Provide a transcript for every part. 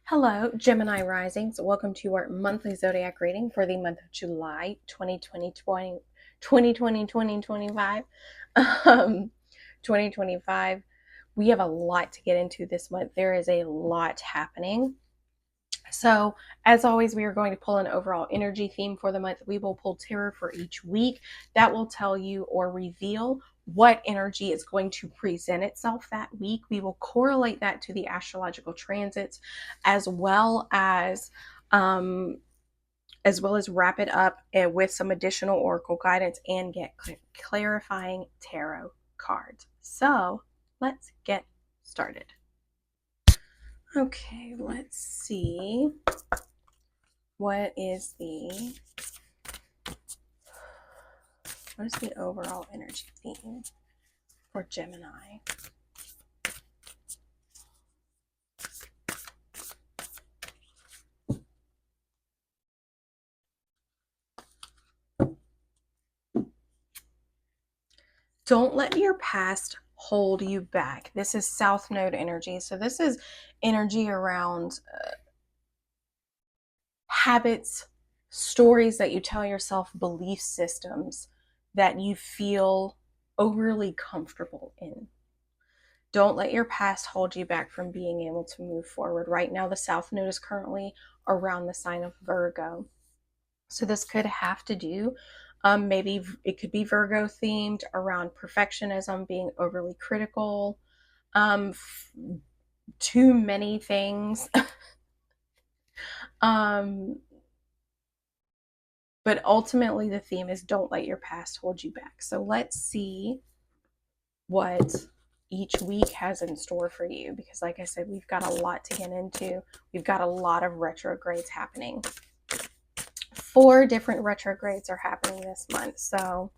Hello, Gemini Risings. Welcome to our monthly zodiac reading for the month of July 2025. 2025. We have a lot to get into this month. There is a lot happening. So, as always, we are going to pull an overall energy theme for the month. We will pull tarot for each week. That will tell you or reveal what energy is going to present itself that week. We will correlate that to the astrological transits, as well as wrap it up with some additional oracle guidance and get clarifying tarot cards. So, let's get started. Okay, let's see. What is the overall energy theme for Gemini? Don't let your past hold you back. This is South Node energy. So this is energy around habits, stories that you tell yourself, belief systems that you feel overly comfortable in. Don't let your past hold you back from being able to move forward. Right now, the South Node is currently around the sign of Virgo. So this could have to do, maybe it could be Virgo themed, around perfectionism, being overly critical, too many things. But ultimately the theme is don't let your past hold you back. So let's see what each week has in store for you, because like I said, we've got a lot to get into. We've got a lot of retrogrades happening. 4 different retrogrades are happening this month. So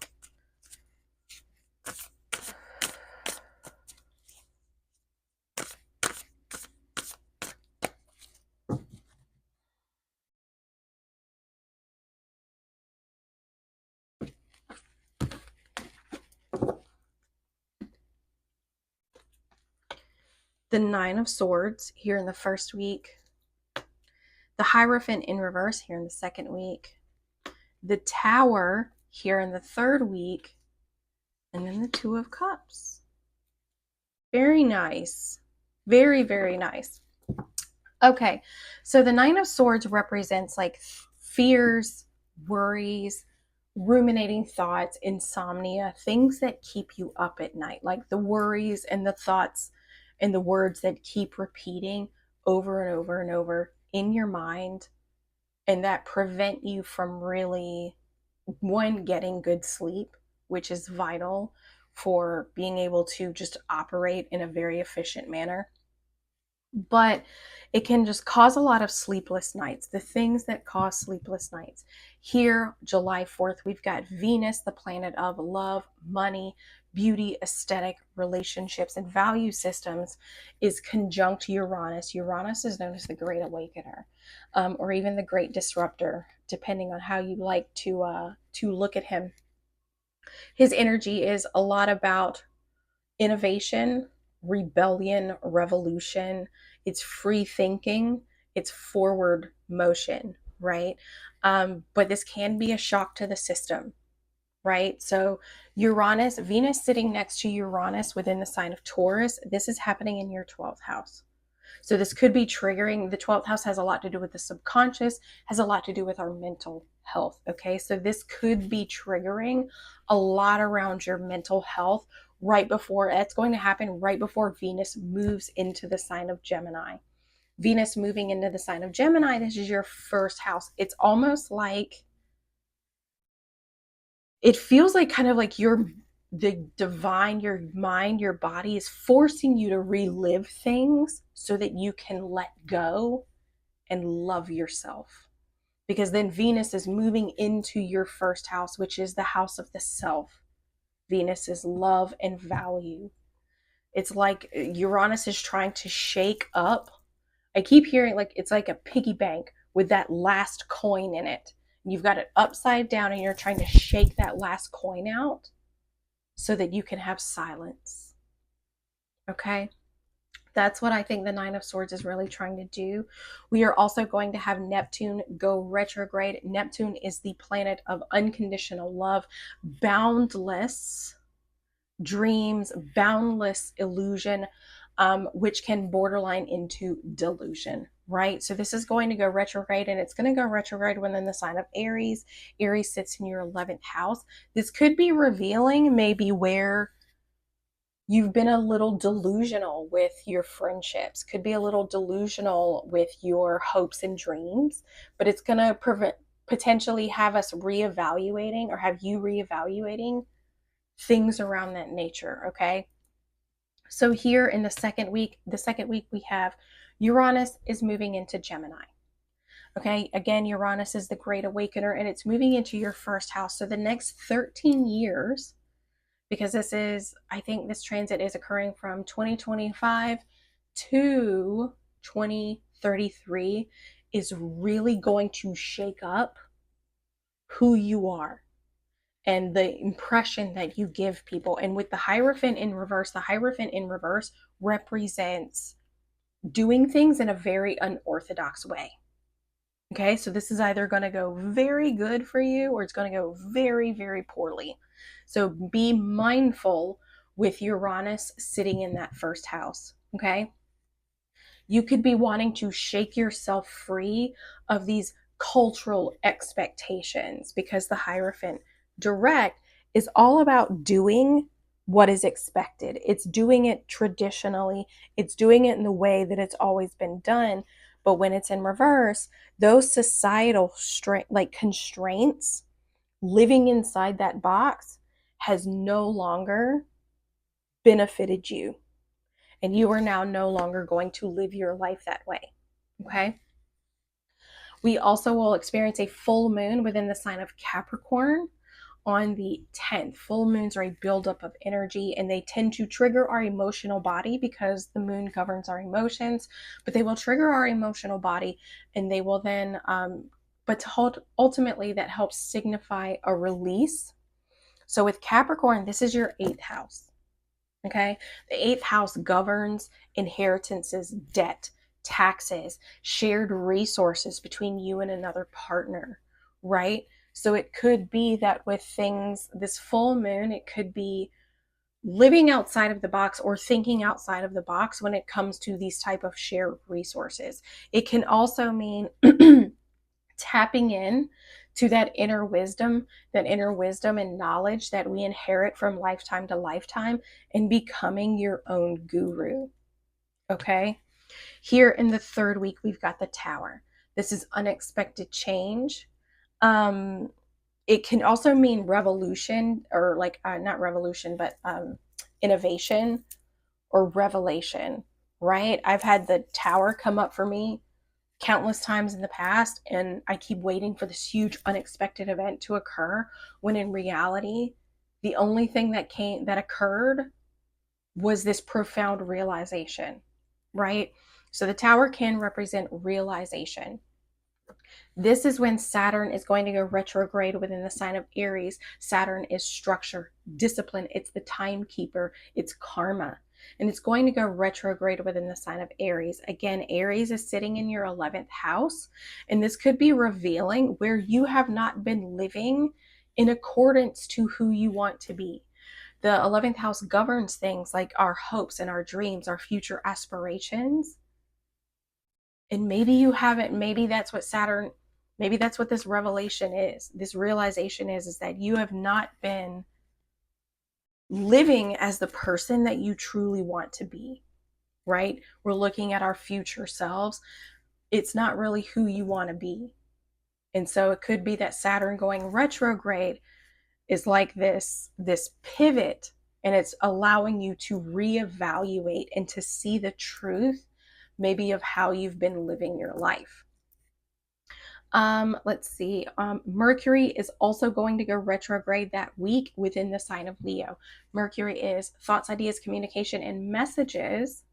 the 9 of Swords here in the first week, the Hierophant in reverse here in the second week, the Tower here in the third week, and then the 2 of Cups. Very nice. Very, very nice. Okay, so the 9 of Swords represents like fears, worries, ruminating thoughts, insomnia, things that keep you up at night, like the worries and the thoughts and the words that keep repeating over and over and over in your mind, and that prevent you from really, one, getting good sleep, which is vital for being able to just operate in a very efficient manner. But it can just cause a lot of sleepless nights. The things that cause sleepless nights. Here, July 4th, we've got Venus, the planet of love, money, beauty, aesthetic, relationships, and value systems, is conjunct Uranus. Uranus is known as the Great Awakener, or even the Great Disruptor, depending on how you like to look at him. His energy is a lot about innovation, rebellion, revolution. It's free thinking. It's forward motion, right? But this can be a shock to the system, right? So Uranus, Venus sitting next to Uranus within the sign of Taurus, this is happening in your 12th house. So this could be triggering. The 12th house has a lot to do with the subconscious, has a lot to do with our mental health. Okay, so this could be triggering a lot around your mental health right before, it's going to happen right before Venus moves into the sign of Gemini. Venus moving into the sign of Gemini, this is your first house. It's almost like, it feels like kind of like the divine, your mind, your body is forcing you to relive things so that you can let go and love yourself. Because then Venus is moving into your first house, which is the house of the self. Venus is love and value. It's like Uranus is trying to shake up. I keep hearing like it's like a piggy bank with that last coin in it. You've got it upside down and you're trying to shake that last coin out so that you can have silence. Okay? That's what I think the Nine of Swords is really trying to do. We are also going to have Neptune go retrograde. Neptune is the planet of unconditional love, boundless dreams, boundless illusion, which can borderline into delusion, right? So this is going to go retrograde, and it's going to go retrograde within the sign of Aries. Aries sits in your 11th house. This could be revealing maybe where you've been a little delusional with your friendships, could be a little delusional with your hopes and dreams, but it's going to potentially have us reevaluating, or have you reevaluating things around that nature, okay? So here in the second week we have Uranus is moving into Gemini. Okay, again, Uranus is the great awakener, and it's moving into your first house. So the next 13 years, because I think this transit is occurring from 2025 to 2033, is really going to shake up who you are and the impression that you give people. And with the Hierophant in reverse, the Hierophant in reverse represents doing things in a very unorthodox way. Okay, so this is either going to go very good for you, or it's going to go very, very poorly. So be mindful with Uranus sitting in that first house. Okay, you could be wanting to shake yourself free of these cultural expectations, because the Hierophant direct is all about doing what is expected. It's doing it traditionally, it's doing it in the way that it's always been done. But when it's in reverse, those societal constraints, living inside that box, has no longer benefited you. And you are now no longer going to live your life that way. Okay? We also will experience a full moon within the sign of Capricorn on the 10th. Full moons are a buildup of energy, and they tend to trigger our emotional body because the moon governs our emotions, but they will trigger our emotional body, and they will then, ultimately that helps signify a release. So with Capricorn, this is your 8th house. Okay, the 8th house governs inheritances, debt, taxes, shared resources between you and another partner, right? So it could be that with things, this full moon, it could be living outside of the box or thinking outside of the box when it comes to these type of shared resources. It can also mean tapping in to that inner wisdom and knowledge that we inherit from lifetime to lifetime, and becoming your own guru. Okay? Here in the third week, we've got the Tower. This is unexpected change. It can also mean revolution, or not revolution, but innovation or revelation, right? I've had the Tower come up for me countless times in the past, and I keep waiting for this huge unexpected event to occur, when in reality the only thing that occurred was this profound realization, right? So the Tower can represent realization. This is when Saturn is going to go retrograde within the sign of Aries. Saturn is structure, discipline, it's the timekeeper, it's karma. And it's going to go retrograde within the sign of Aries. Again, Aries is sitting in your 11th house, and this could be revealing where you have not been living in accordance to who you want to be. The 11th house governs things like our hopes and our dreams, our future aspirations. And maybe you haven't, maybe that's what this revelation is. This realization is that you have not been living as the person that you truly want to be, right? We're looking at our future selves. It's not really who you want to be. And so it could be that Saturn going retrograde is like this pivot, and it's allowing you to reevaluate and to see the truth maybe of how you've been living your life. Let's see. Mercury is also going to go retrograde that week within the sign of Leo. Mercury is thoughts, ideas, communication, and messages,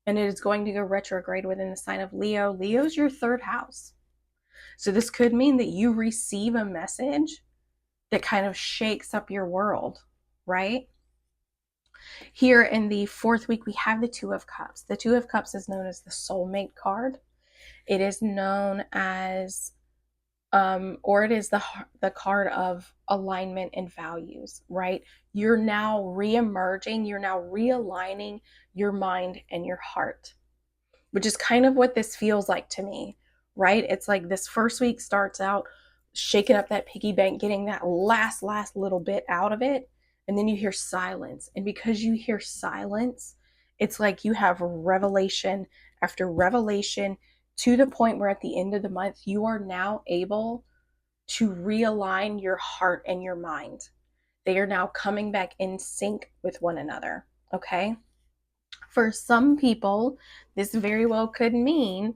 and it is going to go retrograde within the sign of Leo. Leo's your 3rd house. So this could mean that you receive a message that kind of shakes up your world, right? Here in the fourth week, we have the Two of Cups. The Two of Cups is known as the soulmate card. It is known as, or it is the card of alignment and values, right? You're now re-emerging, you're now realigning your mind and your heart, which is kind of what this feels like to me, right? It's like this first week starts out shaking up that piggy bank, getting that last little bit out of it. And then you hear silence. And because you hear silence, it's like you have revelation after revelation, to the point where at the end of the month, you are now able to realign your heart and your mind. They are now coming back in sync with one another. Okay. For some people, this very well could mean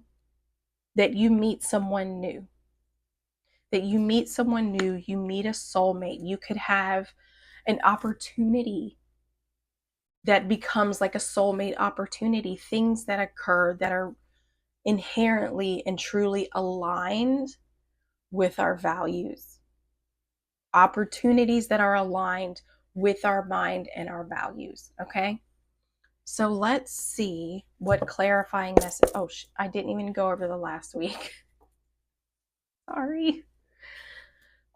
that you meet someone new. That you meet someone new, you meet a soulmate. You could have an opportunity that becomes like a soulmate opportunity, things that occur that are inherently and truly aligned with our values, opportunities that are aligned with our mind and our values. Okay. So let's see what clarifying message. Oh, I didn't even go over the last week. Sorry.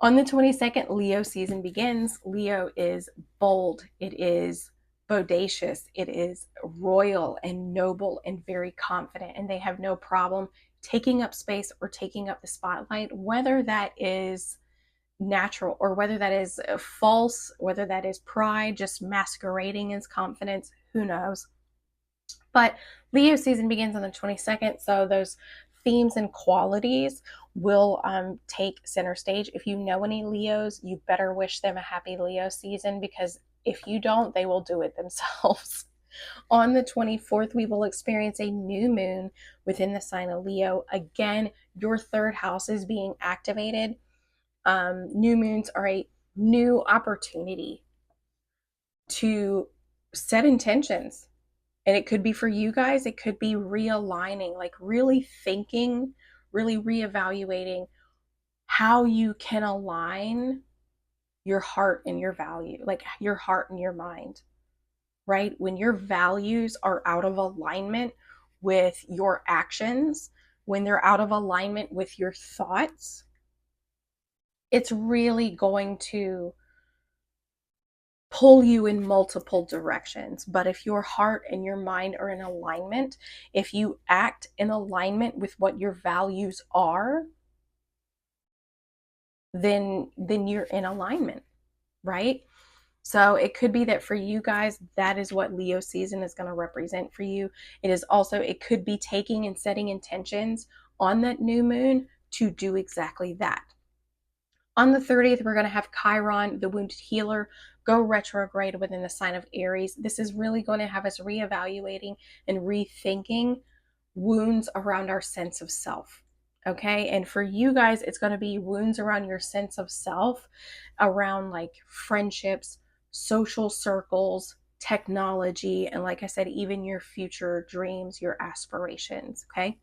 On the 22nd, Leo season begins. Leo is bold. It is bodacious. It is royal and noble and very confident. And they have no problem taking up space or taking up the spotlight, whether that is natural or whether that is false, whether that is pride, just masquerading as confidence. Who knows? But Leo season begins on the 22nd, so those themes and qualities will take center stage. If you know any Leos, you better wish them a happy Leo season, because if you don't, they will do it themselves. On the 24th, we will experience a new moon within the sign of Leo. Again, your third house is being activated. New moons are a new opportunity to set intentions. And it could be for you guys, it could be realigning, like really thinking, really reevaluating how you can align your heart and your value, like your heart and your mind, right? When your values are out of alignment with your actions, when they're out of alignment with your thoughts, it's really going to pull you in multiple directions. But if your heart and your mind are in alignment, if you act in alignment with what your values are, then you're in alignment, right? So it could be that for you guys, that is what Leo season is going to represent for you. It is also, it could be taking and setting intentions on that new moon to do exactly that. On the 30th, we're going to have Chiron, the wounded healer, go retrograde within the sign of Aries. This is really going to have us reevaluating and rethinking wounds around our sense of self. Okay. And for you guys, it's going to be wounds around your sense of self, around like friendships, social circles, technology, and like I said, even your future dreams, your aspirations. Okay.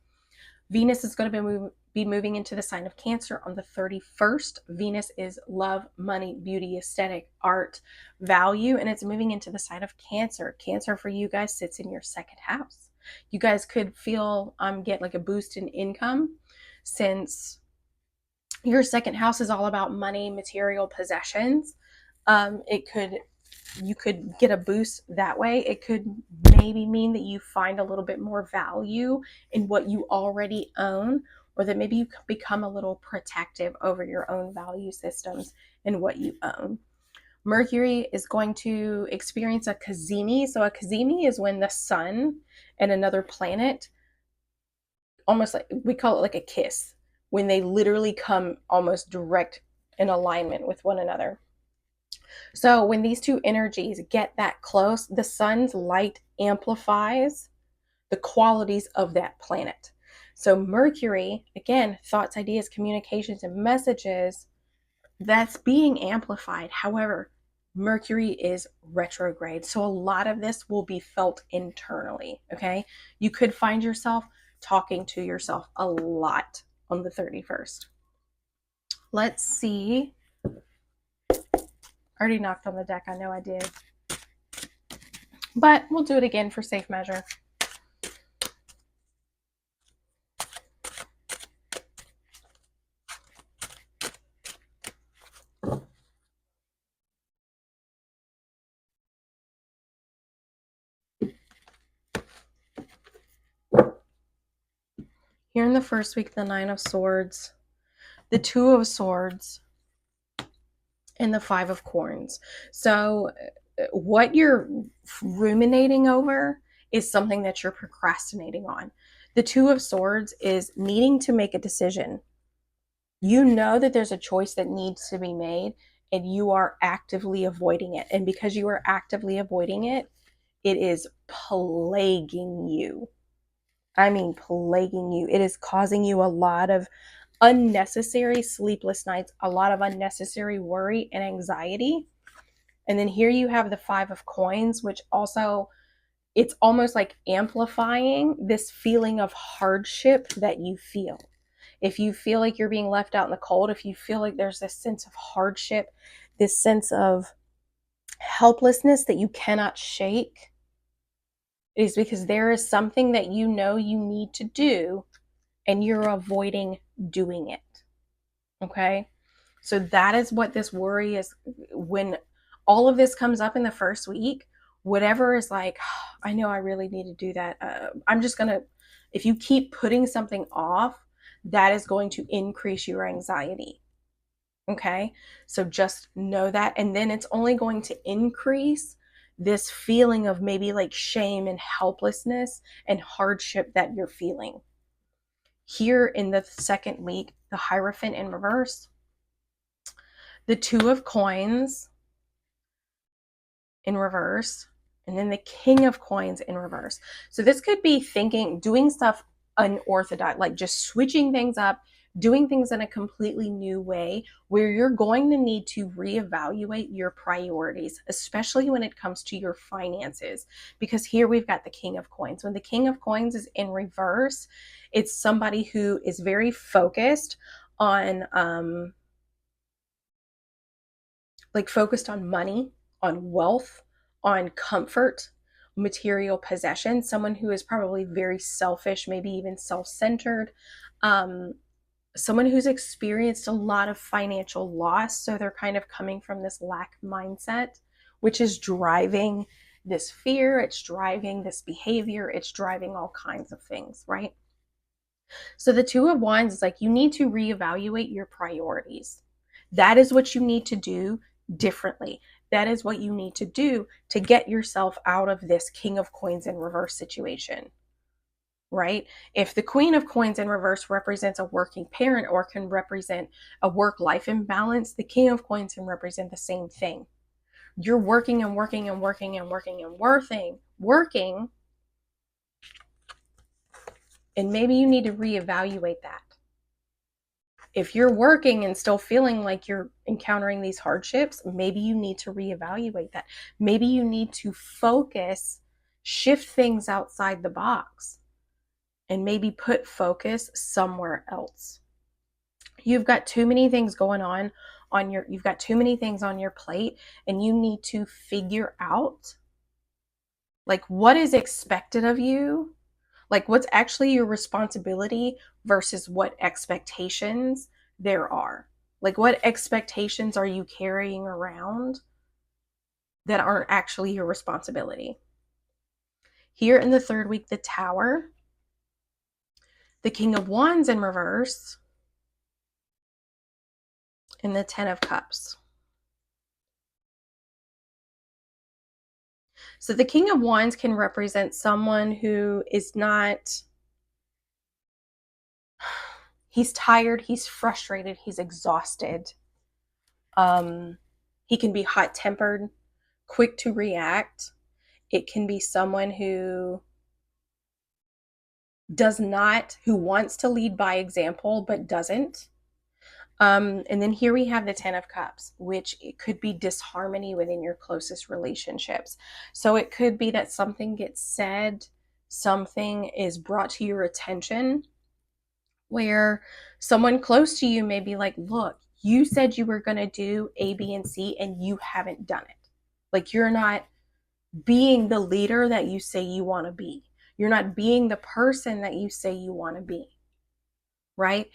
Venus is going to be moving into the sign of Cancer on the 31st. Venus is love, money, beauty, aesthetic, art, value, and it's moving into the sign of Cancer. Cancer for you guys sits in your second house. You guys could feel get like a boost in income, since your second house is all about money, material possessions. You could get a boost that way. It could maybe mean that you find a little bit more value in what you already own, or that maybe you become a little protective over your own value systems and what you own. Mercury is going to experience a cazimi. So a cazimi is when the sun and another planet, almost like, we call it like a kiss, when they literally come almost direct in alignment with one another. So when these two energies get that close, the sun's light amplifies the qualities of that planet. So Mercury, again, thoughts, ideas, communications, and messages, that's being amplified. However, Mercury is retrograde. So a lot of this will be felt internally, okay? You could find yourself talking to yourself a lot on the 31st. Let's see. I already knocked on the deck. I know I did. but we'll do it again for safe measure. Here in the first week, the 9 of Swords, the 2 of Swords, and the 5 of Coins. So what you're ruminating over is something that you're procrastinating on. The 2 of Swords is needing to make a decision. You know that there's a choice that needs to be made, and you are actively avoiding it. And because you are actively avoiding it, it is plaguing you. I mean, plaguing you. It is causing you a lot of unnecessary sleepless nights, a lot of unnecessary worry and anxiety. And then here you have the 5 of Coins, which also, it's almost like amplifying this feeling of hardship that you feel. If you feel like you're being left out in the cold, if you feel like there's this sense of hardship, this sense of helplessness that you cannot shake, it is because there is something that you know you need to do and you're avoiding doing it. Okay? So that is what this worry is. When all of this comes up in the first week, whatever is like, I know I really need to do that. I'm just going to, if you keep putting something off, that is going to increase your anxiety. Okay? So just know that. And then it's only going to increase this feeling of maybe like shame and helplessness and hardship that you're feeling. Here in the second week, the Hierophant in reverse, the 2 of Coins in reverse, and then the King of Coins in reverse. So this could be doing stuff unorthodox, like just switching things up, doing things in a completely new way, where you're going to need to reevaluate your priorities, especially when it comes to your finances. Because here we've got the King of Coins. When the King of Coins is in reverse, it's somebody who is very focused on focused on money, on wealth, on comfort, material possessions, someone who is probably very selfish, maybe even self-centered, someone who's experienced a lot of financial loss. So they're kind of coming from this lack mindset, which is driving this fear, it's driving this behavior, it's driving all kinds of things, right? So the 2 of Wands is like, you need to reevaluate your priorities. That is what you need to do differently. That is what you need to do to get yourself out of this King of Coins in reverse situation, right? If the Queen of Coins in reverse represents a working parent or can represent a work-life imbalance, the King of Coins can represent the same thing. You're working and working and working and working and working, and maybe you need to reevaluate that. If you're working and still feeling like you're encountering these hardships, maybe you need to reevaluate that. Maybe you need to focus, shift things outside the box, and maybe put focus somewhere else. You've got too many things going on you've got too many things on your plate, and you need to figure out like what is expected of you, like what's actually your responsibility versus what expectations there are. Like what expectations are you carrying around that aren't actually your responsibility? Here in the third week, the Tower, the King of Wands in reverse, and the 10 of Cups. So the King of Wands can represent someone who is not, he's tired, he's frustrated, he's exhausted. He can be hot-tempered, quick to react. It can be someone who wants to lead by example, but doesn't. And then here we have the 10 of Cups, which it could be disharmony within your closest relationships. So it could be that something gets said, something is brought to your attention where someone close to you may be like, look, you said you were going to do A, B, and C, and you haven't done it. Like you're not being the leader that you say you want to be. You're not being the person that you say you want to be, right?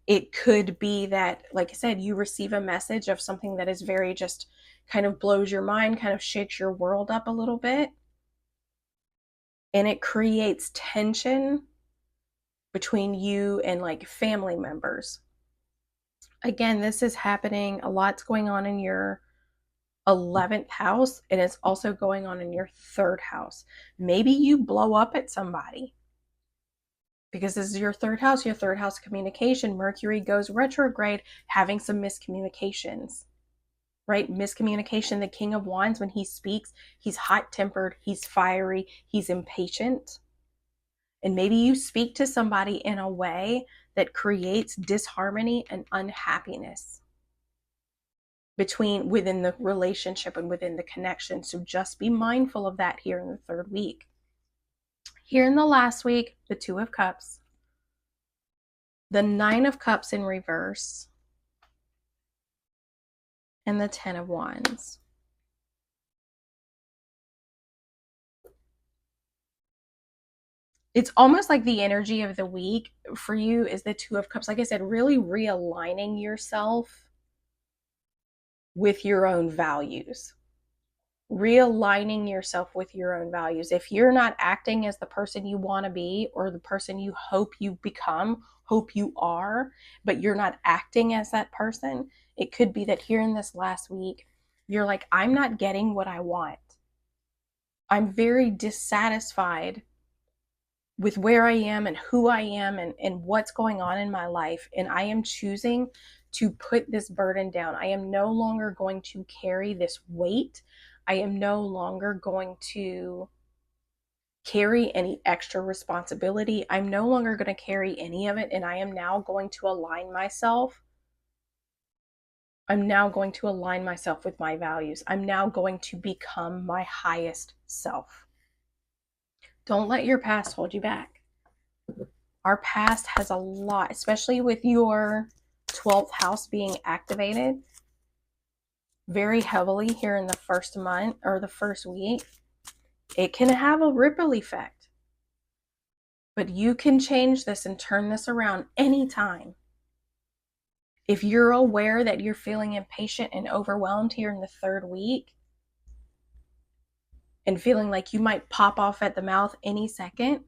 It could be that, like I said, you receive a message of something that is very just kind of blows your mind, kind of shakes your world up a little bit. And it creates tension between you and like family members. Again, this is happening, a lot's going on in your 11th house, and it's also going on in your 3rd house. Maybe you blow up at somebody because this is your 3rd house, communication. Mercury goes retrograde, having some miscommunications, right? Miscommunication, the King of Wands, when he speaks, he's hot-tempered, he's fiery, he's impatient. And maybe you speak to somebody in a way that creates disharmony and unhappiness within the relationship and within the connection. So just be mindful of that here in the 3rd week. Here in the last week, the 2 of Cups, the 9 of Cups in reverse, and the 10 of Wands. It's almost like the energy of the week for you is the 2 of Cups. Like I said, really realigning yourself with your own values. Realigning yourself with your own values. If you're not acting as the person you want to be or the person you hope you become, hope you are, but you're not acting as that person, it could be that here in this last week, you're like, I'm not getting what I want. I'm very dissatisfied with where I am and who I am and what's going on in my life. And I am choosing to put this burden down. I am no longer going to carry this weight. I am no longer going to carry any extra responsibility. I'm no longer going to carry any of it. And I am now going to align myself. I'm now going to align myself with my values. I'm now going to become my highest self. Don't let your past hold you back. Our past has a lot, especially with your 12th house being activated very heavily here in the first month or the first week. It can have a ripple effect. But you can change this and turn this around anytime. If you're aware that you're feeling impatient and overwhelmed here in the 3rd week and feeling like you might pop off at the mouth any second,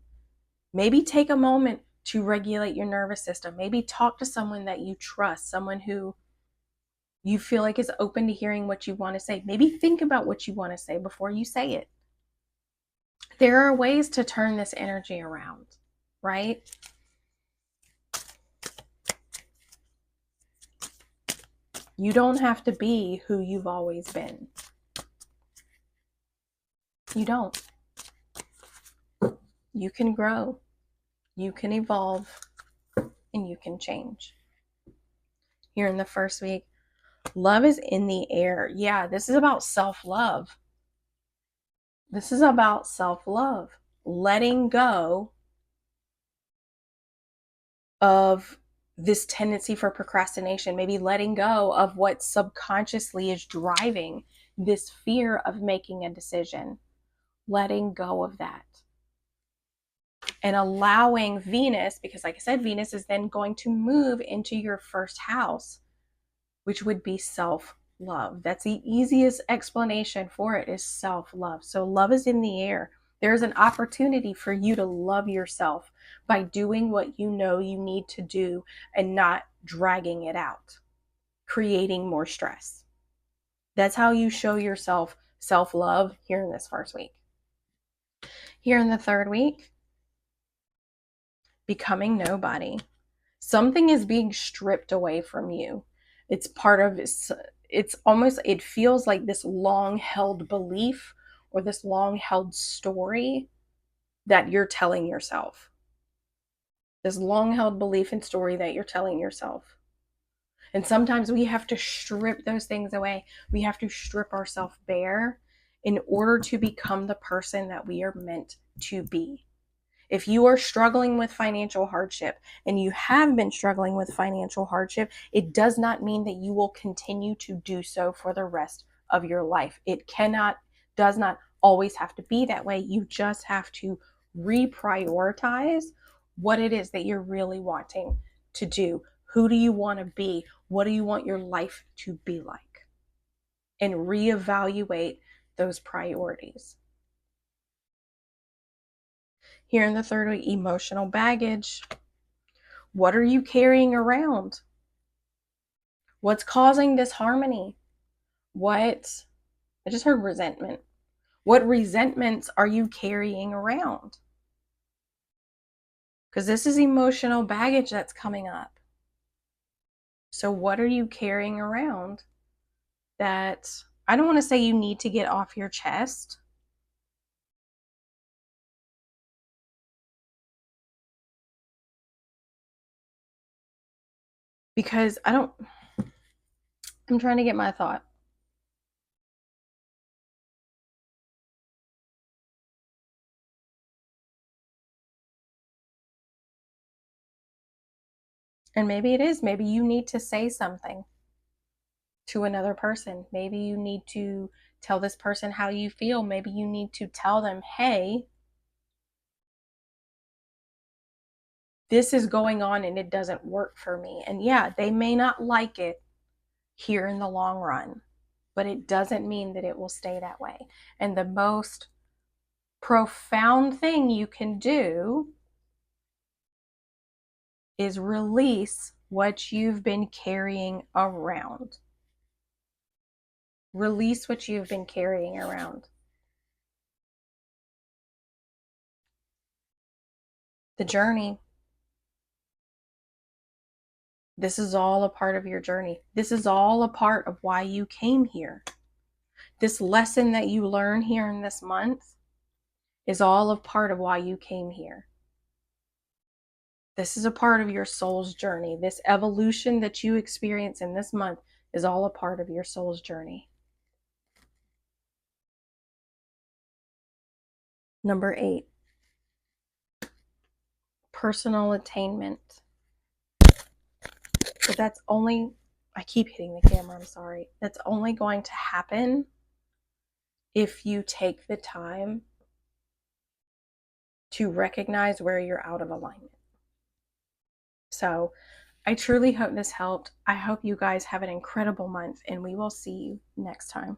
maybe take a moment to regulate your nervous system. Maybe talk to someone that you trust, someone who you feel like is open to hearing what you want to say. Maybe think about what you want to say before you say it. There are ways to turn this energy around, right? You don't have to be who you've always been. You don't. You can grow, you can evolve, and you can change. Here in the first week, love is in the air. Yeah, this is about self-love. This is about self-love. Letting go of this tendency for procrastination, maybe letting go of what subconsciously is driving this fear of making a decision. Letting go of that. And allowing Venus, because like I said, Venus is then going to move into your 1st house, which would be self-love. That's the easiest explanation for it, is self-love. So love is in the air. There's an opportunity for you to love yourself by doing what you know you need to do and not dragging it out, creating more stress. That's how you show yourself self-love here in this first week. Here in the 3rd week, becoming nobody. Something is being stripped away from you. It's part of it's almost, it feels like this long held belief or this long held story that you're telling yourself. This long held belief and story that you're telling yourself. And sometimes we have to strip those things away. We have to strip ourselves bare in order to become the person that we are meant to be. If you are struggling with financial hardship and you have been struggling with financial hardship, it does not mean that you will continue to do so for the rest of your life. does not always have to be that way. You just have to reprioritize what it is that you're really wanting to do. Who do you want to be? What do you want your life to be like? And reevaluate those priorities. Here in the third week, emotional baggage. What are you carrying around? What's causing disharmony? I just heard resentment. What resentments are you carrying around? Because this is emotional baggage that's coming up. So what are you carrying around that, I don't want to say you need to get off your chest, because I'm trying to get my thought. And maybe it is, maybe you need to say something to another person. Maybe you need to tell this person how you feel. Maybe you need to tell them, hey, this is going on and it doesn't work for me. And yeah, they may not like it here in the long run, but it doesn't mean that it will stay that way. And the most profound thing you can do is release what you've been carrying around. Release what you've been carrying around. The journey. This is all a part of your journey. This is all a part of why you came here. This lesson that you learn here in this month is all a part of why you came here. This is a part of your soul's journey. This evolution that you experience in this month is all a part of your soul's journey. Number 8, personal attainment. But that's only, I keep hitting the camera, I'm sorry. That's only going to happen if you take the time to recognize where you're out of alignment. So I truly hope this helped. I hope you guys have an incredible month, and we will see you next time.